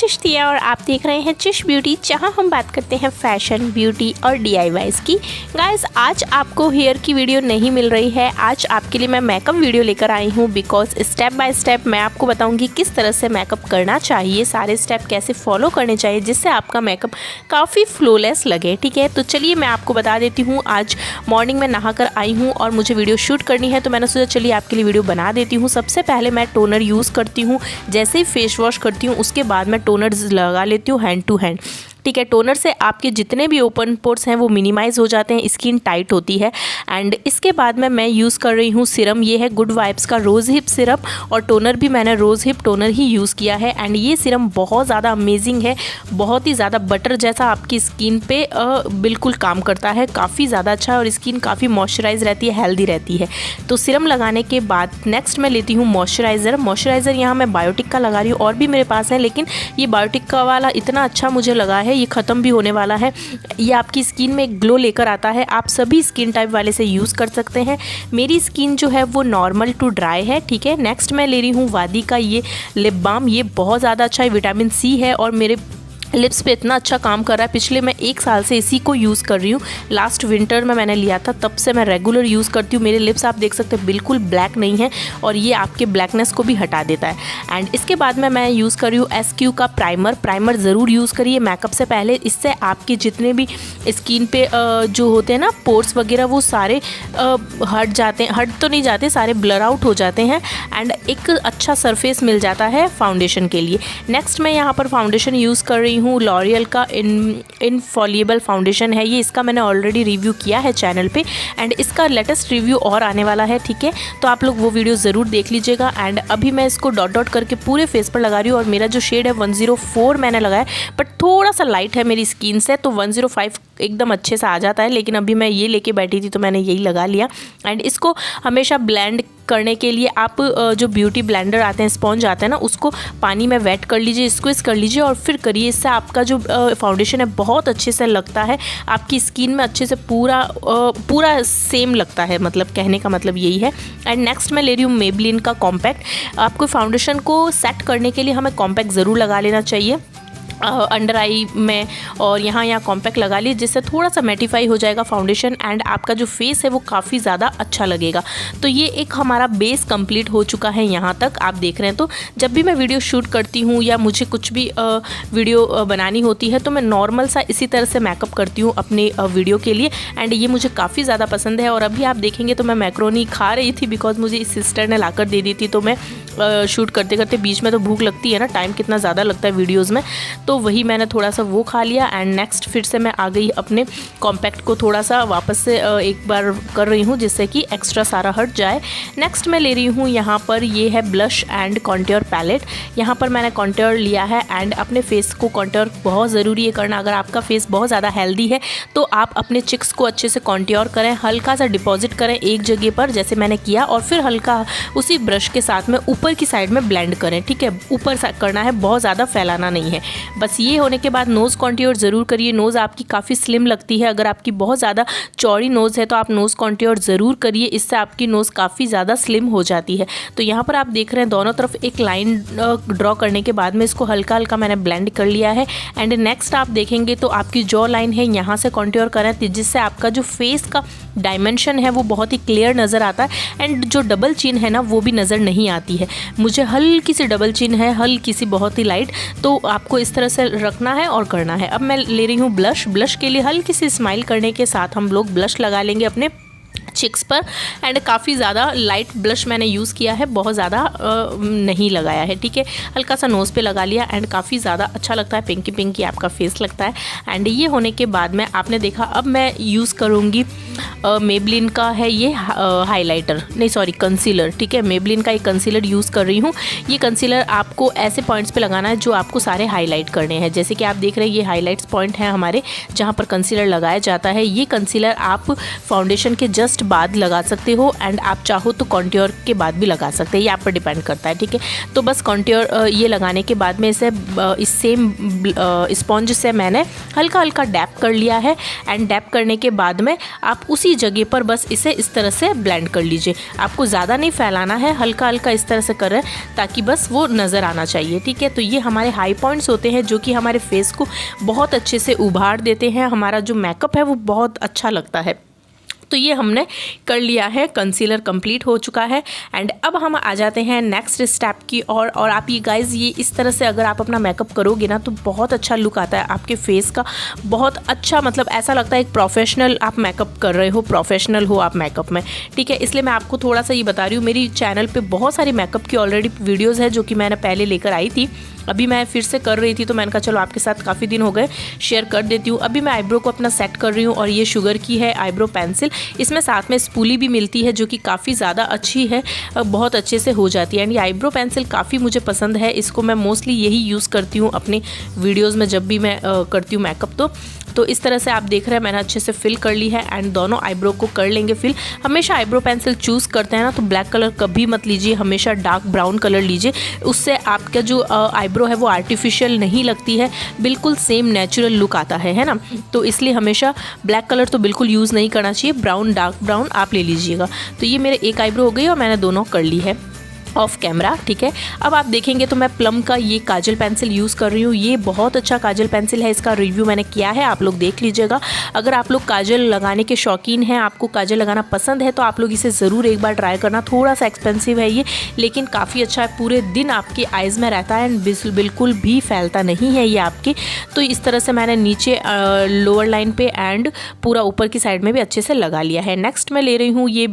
चिश्तिया और आप देख रहे हैं चिश ब्यूटी, जहां हम बात करते हैं फैशन, ब्यूटी और DIYs की। गाइस, आज आपको हेयर की वीडियो नहीं मिल रही है। आज आपके लिए मैं मेकअप वीडियो लेकर आई हूं, बिकॉज स्टेप बाय स्टेप मैं आपको बताऊंगी किस तरह से मेकअप करना चाहिए, सारे स्टेप कैसे फॉलो करने चाहिए जिससे आपका मेकअप काफ़ी फ्लॉलेस लगे। ठीक है, तो चलिए मैं आपको बता देती हूँ। आज मॉर्निंग में नहा कर आई हूँ और मुझे वीडियो शूट करनी है, तो मैंने सोचा चलिए आपके लिए वीडियो बना देती हूँ। सबसे पहले मैं टोनर यूज़ करती हूँ। जैसे ही फेस वॉश करती हूँ उसके बाद मैं टोनर लगा लेती हूँ हैंड टू हैंड। ठीक है, टोनर से आपके जितने भी ओपन पोर्स हैं वो मिनिमाइज़ हो जाते हैं, स्किन टाइट होती है। एंड इसके बाद में मैं यूज़ कर रही हूँ सिरम। ये है गुड वाइब्स का रोज़ हिप सिरम और टोनर भी मैंने रोज़ हिप टोनर ही यूज़ किया है। एंड ये सिरम बहुत ज़्यादा अमेजिंग है, बहुत ही ज़्यादा बटर जैसा आपकी स्किन पे बिल्कुल काम करता है, काफ़ी ज़्यादा अच्छा है और स्किन काफ़ी मॉइस्चराइज रहती है, हेल्दी रहती है। तो सिरम लगाने के बाद नेक्स्ट मैं लेती हूँ मॉइस्चराइज़र। मॉइस्चराइज़र यहाँ मैं बायोटिक का लगा रही हूँ, और भी मेरे पास है, लेकिन ये बायोटिक का वाला इतना अच्छा मुझे लगा है, ये ख़त्म भी होने वाला है। ये आपकी स्किन में एक ग्लो लेकर आता है, आप सभी स्किन टाइप वाले से यूज़ कर सकते हैं। मेरी स्किन जो है वो नॉर्मल टू ड्राई है। ठीक है, नेक्स्ट मैं ले रही हूँ वादी का ये लिप बाम। ये बहुत ज़्यादा अच्छा है, विटामिन C है और मेरे लिप्स पे इतना अच्छा काम कर रहा है। पिछले मैं 1 साल से इसी को यूज़ कर रही हूँ। लास्ट विंटर में मैंने लिया था, तब से मैं रेगुलर यूज़ करती हूँ। मेरे लिप्स आप देख सकते हैं बिल्कुल ब्लैक नहीं है और ये आपके ब्लैकनेस को भी हटा देता है। एंड इसके बाद में मैं यूज़ कर रही हूँ SQ का प्राइमर ज़रूर यूज़ करिए मेकअप से पहले। इससे आपके जितने भी स्किन पे जो होते हैं ना पोर्स वगैरह, वो सारे हट जाते हैं, हट तो नहीं जाते, सारे ब्लर आउट हो जाते हैं एंड एक अच्छा सरफेस मिल जाता है फाउंडेशन के लिए। नेक्स्ट मैं यहाँ पर फाउंडेशन यूज़ कर रही हूँ लॉरियल का इनफॉलिएबल फाउंडेशन है ये। इसका मैंने ऑलरेडी रिव्यू किया है चैनल पे एंड इसका लेटेस्ट रिव्यू और आने वाला है। ठीक है, तो आप लोग वो वीडियो ज़रूर देख लीजिएगा। एंड अभी मैं इसको डॉट डॉट करके पूरे फेस पर लगा रही हूँ और मेरा जो शेड है 104 मैंने लगाया, बट थोड़ा सा लाइट है मेरी स्किन से, तो 105 एकदम अच्छे से आ जाता है। लेकिन अभी मैं ये लेके बैठी थी तो मैंने यही लगा लिया। एंड इसको हमेशा ब्लेंड करने के लिए आप जो ब्यूटी ब्लेंडर आते हैं, स्पॉन्ज आते हैं ना, उसको पानी में वेट कर लीजिए, स्क्विज कर लीजिए और फिर करिए। इससे आपका जो फाउंडेशन है बहुत अच्छे से लगता है, आपकी स्किन में अच्छे से पूरा सेम लगता है, मतलब कहने का मतलब यही है। एंड नेक्स्ट मैं ले रही हूँ मेबलिन का कॉम्पैक्ट। आपको फाउंडेशन को सेट करने के लिए हमें कॉम्पैक्ट ज़रूर लगा लेना चाहिए अंडर आई में, और यहाँ कॉम्पैक्ट लगा लीजिए, जिससे थोड़ा सा मैटिफाई हो जाएगा फाउंडेशन एंड आपका जो फेस है वो काफ़ी ज़्यादा अच्छा लगेगा। तो ये एक हमारा बेस कंप्लीट हो चुका है यहाँ तक, आप देख रहे हैं। तो जब भी मैं वीडियो शूट करती हूँ या मुझे कुछ भी वीडियो बनानी होती है तो मैं नॉर्मल सा इसी तरह से मेकअप करती हूँ अपने वीडियो के लिए। एंड ये मुझे काफ़ी ज़्यादा पसंद है। और अभी आप देखेंगे तो मैं मैक्रोनी खा रही थी, बिकॉज मुझे इस सिस्टर ने लाकर दे दी थी। तो मैं शूट करते करते बीच में तो भूख लगती है ना, टाइम कितना ज़्यादा लगता है वीडियोज़ में, तो वही मैंने थोड़ा सा वो खा लिया। एंड नेक्स्ट फिर से मैं आ गई अपने कॉम्पैक्ट को थोड़ा सा वापस से एक बार कर रही हूँ, जिससे कि एक्स्ट्रा सारा हट जाए। नेक्स्ट मैं ले रही हूँ यहाँ पर ये है ब्लश एंड कॉन्ट्योर पैलेट। यहाँ पर मैंने कॉन्ट्योर लिया है एंड अपने फेस को कॉन्ट्योर बहुत ज़रूरी है करना। अगर आपका फेस बहुत ज़्यादा हेल्दी है तो आप अपने चिक्स को अच्छे से कॉन्ट्योर करें, हल्का सा डिपॉजिट करें एक जगह पर जैसे मैंने किया, और फिर हल्का उसी ब्रश के साथ में ऊपर की साइड में ब्लेंड करें। ठीक है, ऊपर करना है, बहुत ज़्यादा फैलाना नहीं है। बस ये होने के बाद नोज़ कॉन्ट्योर ज़रूर करिए। नोज़ आपकी काफ़ी स्लिम लगती है, अगर आपकी बहुत ज़्यादा चौड़ी नोज़ है तो आप नोज़ कॉन्ट्योर ज़रूर करिए, इससे आपकी नोज़ काफ़ी ज़्यादा स्लिम हो जाती है। तो यहाँ पर आप देख रहे हैं दोनों तरफ एक लाइन ड्रॉ करने के बाद में इसको हल्का हल्का मैंने ब्लेंड कर लिया है। एंड नेक्स्ट आप देखेंगे तो आपकी जॉ लाइन है, यहाँ से कॉन्ट्योर करें, जिससे आपका जो फेस का डायमेंशन है वो बहुत ही क्लियर नज़र आता है। एंड जो डबल चिन है ना वो भी नज़र नहीं आती है। मुझे हल्की सी डबल चिन है, हल्की सी, बहुत ही लाइट, तो आपको इस तरह से रखना है और करना है। अब मैं ले रही हूँ ब्लश के लिए हल्की सी स्माइल करने के साथ हम लोग ब्लश लगा लेंगे अपने चिक्स पर। एंड काफ़ी ज़्यादा लाइट ब्लश मैंने यूज़ किया है, बहुत ज़्यादा नहीं लगाया है। ठीक है, हल्का सा नोज़ पे लगा लिया एंड काफ़ी ज़्यादा अच्छा लगता है, पिंकी पिंकी आपका फेस लगता है। एंड ये होने के बाद में आपने देखा, अब मैं यूज़ करूँगी मेबलिन का है ये हाइलाइटर, नहीं सॉरी कंसीलर। ठीक है, मेबलिन का एक कंसीलर यूज़ कर रही हूँ। ये कंसीलर आपको ऐसे पॉइंट्स पे लगाना है जो आपको सारे हाईलाइट करने हैं। जैसे कि आप देख रहे हैं ये हाईलाइट्स पॉइंट हैं हमारे, जहाँ पर कंसीलर लगाया जाता है। ये कंसीलर आप फाउंडेशन के जस्ट बाद लगा सकते हो एंड आप चाहो तो कॉन्ट्योर के बाद भी लगा सकते हैं, ये आप पर डिपेंड करता है। ठीक है, तो बस कॉन्ट्योर ये लगाने के बाद में इसे इस सेम स्पॉन्ज से मैंने हल्का हल्का डैप कर लिया है। एंड डैप करने के बाद में आप उसी जगह पर बस इसे इस तरह से ब्लेंड कर लीजिए। आपको ज़्यादा नहीं फैलाना है, हल्का हल्का इस तरह से कर रहे हैं ताकि बस वो नज़र आना चाहिए। ठीक है, तो ये हमारे हाई पॉइंट्स होते हैं जो कि हमारे फेस को बहुत अच्छे से उभार देते हैं, हमारा जो मेकअप है वो बहुत अच्छा लगता है। तो ये हमने कर लिया है, कंसीलर कंप्लीट हो चुका है। एंड अब हम आ जाते हैं नेक्स्ट स्टेप की और आप ये गाइज ये इस तरह से अगर आप अपना मेकअप करोगे ना तो बहुत अच्छा लुक आता है आपके फेस का, बहुत अच्छा, मतलब ऐसा लगता है एक प्रोफेशनल आप मेकअप कर रहे हो, प्रोफेशनल हो आप मेकअप में। ठीक है, इसलिए मैं आपको थोड़ा सा ये बता रही हूँ, मेरी चैनल पर बहुत सारी मेकअप की ऑलरेडी वीडियोज़ है जो कि मैंने पहले लेकर आई थी, अभी मैं फिर से कर रही थी तो मैंने कहा चलो आपके साथ काफ़ी दिन हो गए शेयर कर देती हूँ। अभी मैं आईब्रो को अपना सेट कर रही हूँ और ये शुगर की है आईब्रो पेंसिल, इसमें साथ में स्पूली भी मिलती है जो कि काफ़ी ज़्यादा अच्छी है, बहुत अच्छे से हो जाती है। एंड ये आईब्रो पेंसिल काफ़ी मुझे पसंद है, इसको मैं मोस्टली यही यूज़ करती हूँ अपने वीडियोज़ में जब भी मैं करती हूँ मेकअप। तो इस तरह से आप देख रहे हैं मैंने अच्छे से फिल कर ली है एंड दोनों आईब्रो को कर लेंगे फिल। हमेशा आईब्रो पेंसिल चूज़ करते हैं ना तो ब्लैक कलर कभी मत लीजिए, हमेशा डार्क ब्राउन कलर लीजिए, उससे आपका जो आईब्रो है वो आर्टिफिशियल नहीं लगती है, बिल्कुल सेम नेचुरल लुक आता है ना। तो इसलिए हमेशा ब्लैक कलर तो बिल्कुल यूज़ नहीं करना चाहिए, ब्राउन डार्क ब्राउन आप ले लीजिएगा। तो ये मेरे एक आईब्रो हो गई और मैंने दोनों कर ली है ऑफ कैमरा। ठीक है, अब आप देखेंगे तो मैं प्लम का ये काजल पेंसिल यूज़ कर रही हूँ, ये बहुत अच्छा काजल पेंसिल है, इसका रिव्यू मैंने किया है, आप लोग देख लीजिएगा। अगर आप लोग काजल लगाने के शौकीन हैं, आपको काजल लगाना पसंद है तो आप लोग इसे ज़रूर एक बार ट्राई करना। थोड़ा सा एक्सपेंसिव है ये लेकिन काफ़ी अच्छा है, पूरे दिन आपके आइज़ में रहता है एंड बिल्कुल भी फैलता नहीं है ये आपके। तो इस तरह से मैंने नीचे लोअर लाइन पे एंड पूरा ऊपर की साइड में भी अच्छे से लगा लिया है। नेक्स्ट मैं ले रही हूँ ये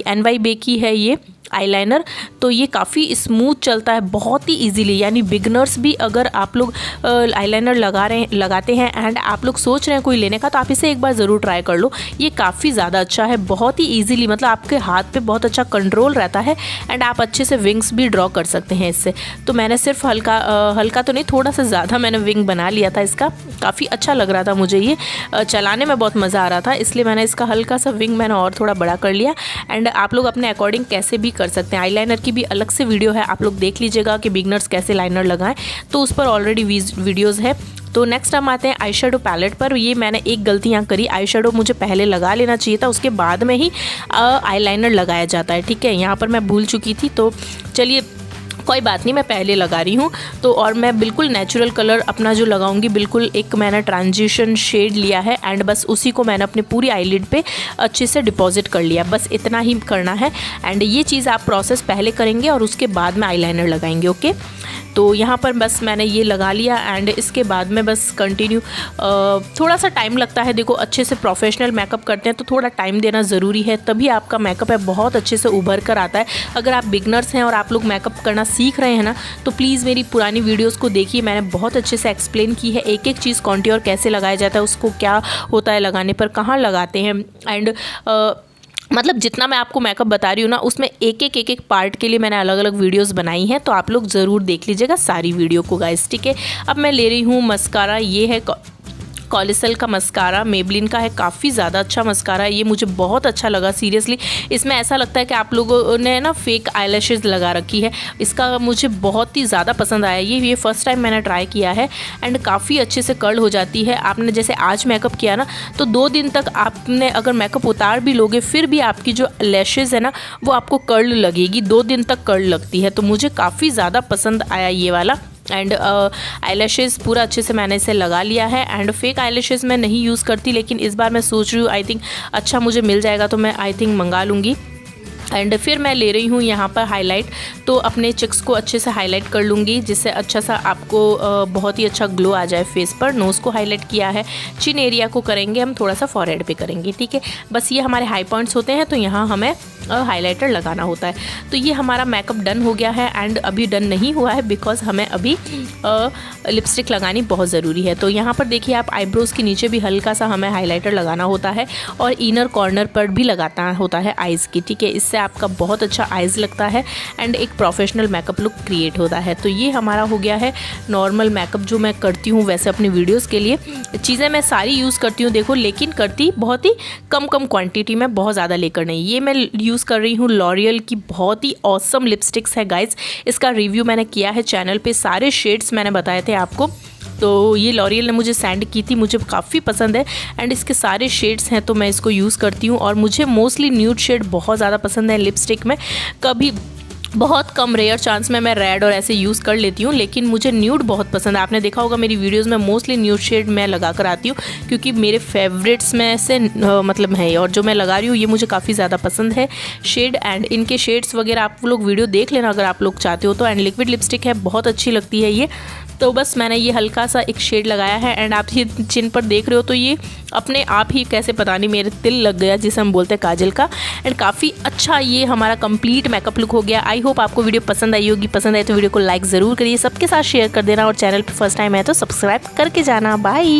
NY बे की है ये आईलाइनर। तो ये काफ़ी स्मूथ चलता है बहुत ही इजीली, यानी बिगनर्स भी अगर आप लोग आईलाइनर लगाते हैं एंड आप लोग सोच रहे हैं कोई लेने का तो आप इसे एक बार ज़रूर ट्राई कर लो। ये काफ़ी ज़्यादा अच्छा है, बहुत ही इजीली, मतलब आपके हाथ पे बहुत अच्छा कंट्रोल रहता है एंड आप अच्छे से विंग्स भी ड्रॉ कर सकते हैं इससे। तो मैंने सिर्फ हल्का तो नहीं, थोड़ा सा ज़्यादा मैंने विंग बना लिया था इसका, काफ़ी अच्छा लग रहा था मुझे, ये चलाने में बहुत मज़ा आ रहा था, इसलिए मैंने इसका हल्का सा विंग मैंने और थोड़ा बड़ा कर लिया। एंड आप लोग अपने अकॉर्डिंग कैसे भी कर सकते हैं, आईलाइनर की भी अलग से वीडियो है, आप लोग देख लीजिएगा कि बिगनर्स कैसे लाइनर लगाएं, तो उस पर ऑलरेडी वीडियोस है। तो नेक्स्ट हम आते हैं आई शेडो पैलेट पर। ये मैंने एक गलती यहाँ करी, आई शेडो मुझे पहले लगा लेना चाहिए था, उसके बाद में ही आईलाइनर लगाया जाता है। ठीक है, यहाँ पर मैं भूल चुकी थी, तो चलिए कोई बात नहीं, मैं पहले लगा रही हूँ। तो और मैं बिल्कुल नेचुरल कलर अपना जो लगाऊंगी, बिल्कुल एक मैंने ट्रांजिशन शेड लिया है एंड बस उसी को मैंने अपनी पूरी आईलिड पे अच्छे से डिपॉजिट कर लिया, बस इतना ही करना है। एंड ये चीज़ आप प्रोसेस पहले करेंगे और उसके बाद में आईलाइनर लगाएंगे। ओके, तो यहाँ पर बस मैंने ये लगा लिया एंड इसके बाद में बस कंटिन्यू, थोड़ा सा टाइम लगता है, देखो अच्छे से प्रोफेशनल मेकअप करते हैं तो थोड़ा टाइम देना ज़रूरी है, तभी आपका मेकअप है बहुत अच्छे से उभर कर आता है। अगर आप बिगनर्स हैं और आप लोग मेकअप करना सीख रहे हैं ना तो प्लीज़ मेरी पुरानी वीडियोस को देखिए, मैंने बहुत अच्छे से एक्सप्लेन की है एक एक चीज़, कॉन्ट्योर कैसे लगाया जाता है, उसको क्या होता है लगाने पर, कहाँ लगाते हैं एंड मतलब जितना मैं आपको मेकअप बता रही हूँ ना उसमें एक एक पार्ट के लिए मैंने अलग अलग वीडियोस बनाई हैं, तो आप लोग ज़रूर देख लीजिएगा सारी वीडियो को गाइस। ठीक है, अब मैं ले रही हूँ मस्कारा, ये है कॉलिसल का मस्कारा, मेबलिन का है, काफ़ी ज़्यादा अच्छा मस्कारा है ये, मुझे बहुत अच्छा लगा सीरियसली। इसमें ऐसा लगता है कि आप लोगों ने ना फेक आईलैशेस लगा रखी है, इसका मुझे बहुत ही ज़्यादा पसंद आया ये फर्स्ट टाइम मैंने ट्राई किया है एंड काफ़ी अच्छे से कर्ल हो जाती है। आपने जैसे आज मेकअप किया ना तो 2 दिन तक आपने अगर मेकअप उतार भी लोगे फिर भी आपकी जो लैशेज़ है ना वो आपको कर्ल लगेगी, 2 दिन तक कर्ल लगती है, तो मुझे काफ़ी ज़्यादा पसंद आया ये वाला। एंड आईलैशेज़ पूरा अच्छे से मैंने इसे लगा लिया है एंड फेक आईलैशेज़ मैं नहीं यूज़ करती, लेकिन इस बार मैं सोच रही हूँ आई थिंक अच्छा मुझे मिल जाएगा तो मैं आई थिंक मंगा लूँगी। एंड फिर मैं ले रही हूँ यहाँ पर हाईलाइट, तो अपने चिक्स को अच्छे से हाईलाइट कर लूँगी जिससे अच्छा सा आपको बहुत ही अच्छा ग्लो आ जाए फेस पर। नोज़ को हाईलाइट किया है, चिन एरिया को करेंगे हम, थोड़ा सा फॉरहेड पे करेंगे। ठीक है, बस ये हमारे हाई पॉइंट्स होते हैं तो यहाँ हमें हाइलाइटर लगाना होता है। तो ये हमारा मेकअप डन हो गया है एंड अभी डन नहीं हुआ है बिकॉज हमें अभी लिपस्टिक लगानी बहुत ज़रूरी है। तो यहाँ पर देखिए आप आईब्रोज़ के नीचे भी हल्का सा हमें हाइलाइटर लगाना होता है और इनर कॉर्नर पर भी लगाना होता है आइज़ की। ठीक है, इससे आपका बहुत अच्छा आइज़ लगता है एंड एक प्रोफेशनल मेकअप लुक क्रिएट होता है। तो ये हमारा हो गया है नॉर्मल मेकअप जो मैं करती हूँ वैसे अपनी वीडियोज़ के लिए। चीज़ें मैं सारी यूज़ करती हूँ देखो, लेकिन करती बहुत ही कम क्वांटिटी में, बहुत ज़्यादा लेकर नहीं। ये मैं यूज़ कर रही हूँ लॉरियल की बहुत ही ऑसम लिपस्टिक्स है गाइज, इसका रिव्यू मैंने किया है चैनल पे, सारे शेड्स मैंने बताए थे आपको। तो ये लॉरियल ने मुझे सेंड की थी, मुझे काफ़ी पसंद है एंड इसके सारे शेड्स हैं तो मैं इसको यूज़ करती हूँ। और मुझे मोस्टली न्यूड शेड बहुत ज़्यादा पसंद है लिपस्टिक में। कभी बहुत कम रेयर चांस में मैं रेड और ऐसे यूज़ कर लेती हूँ, लेकिन मुझे न्यूड बहुत पसंद है। आपने देखा होगा मेरी वीडियोस में मोस्टली न्यूड शेड मैं लगा कर आती हूँ क्योंकि मेरे फेवरेट्स में से मतलब है, और जो मैं लगा रही हूँ ये मुझे काफ़ी ज़्यादा पसंद है शेड। एंड इनके शेड्स वगैरह आप लोग वीडियो देख लेना अगर आप लोग चाहते हो तो। एंड लिक्विड लिपस्टिक है, बहुत अच्छी लगती है ये। तो बस मैंने ये हल्का सा एक शेड लगाया है एंड आप ये चिन पर देख रहे हो तो ये अपने आप ही कैसे पता नहीं मेरे तिल लग गया, जिसे हम बोलते हैं काजल का। एंड काफ़ी अच्छा ये हमारा कंप्लीट मेकअप लुक हो गया। आई होप आपको वीडियो पसंद आई होगी। पसंद आए तो वीडियो को लाइक ज़रूर करिए, सबके साथ शेयर कर देना और चैनल पर फर्स्ट टाइम है तो सब्सक्राइब करके जाना। बाय।